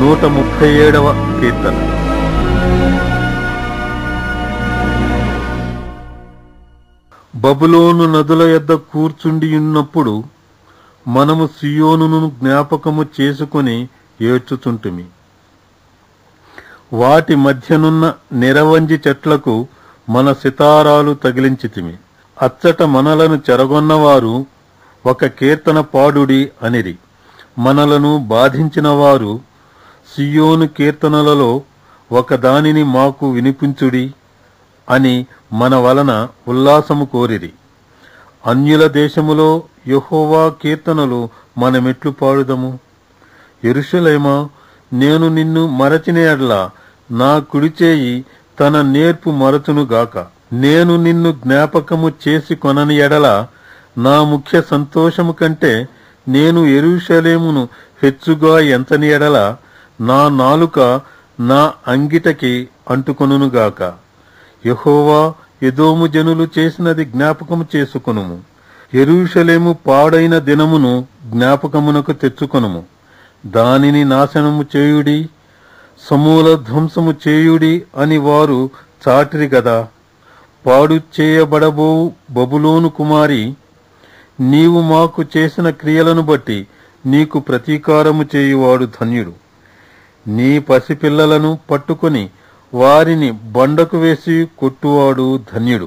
137వ కీర్తన. బబులోను నదుల యొద్ద కూర్చుండియున్నప్పుడు మనము సియోనును జ్ఞాపకము చేసుకుని ఏడ్చుచుంటిమి. వాటి మధ్యనున్న నిరవంజి చెట్లకు మన సితారాలు తగిలించితిమి. అచ్చట మనలను చెరగొన్నవారు ఒక కీర్తన పాడుడి అనిరి. మనలను బాధించిన వారు సియోను కీర్తనలలో ఒకదానిని మాకు వినిపించుడి అని మన వలన ఉల్లాసము కోరిరి. అన్యుల దేశములో యెహోవా కీర్తనలు మనమెట్లు పాడుదము? యెరూషలేమా, నేను నిన్ను మరచిన ఎడల నా కుడిచేయి తన నేర్పు మరచునుగాక. నేను నిన్ను జ్ఞాపకము చేసి కొనని ఎడల నా ముఖ్య సంతోషము కంటే నేను యెరూషలేమును హెచ్చుగా ఎంతని ఎడల నా నాలుక నా అంగిటకి అంటుకొనుగాక. యెహోవా, ఎదోము జనులు చేసినది జ్ఞాపకము చేసుకొనుము. యెరూషలేము పాడైన దినమును జ్ఞాపకమునకు తెచ్చుకొనుము. దానిని నాశనము చేయుడి, సమూల ధ్వంసము చేయుడి అని వారు చాటిరి గదా. పాడు చేయబడబోవు బబులోను కుమారి, నీవు మాకు చేసిన క్రియలను బట్టి నీకు ప్రతీకారము చేయువాడు ధన్యుడు. నీ పసిపిల్లలను పట్టుకొని వారిని బండకు వేసి కొట్టువాడు ధన్యుడు.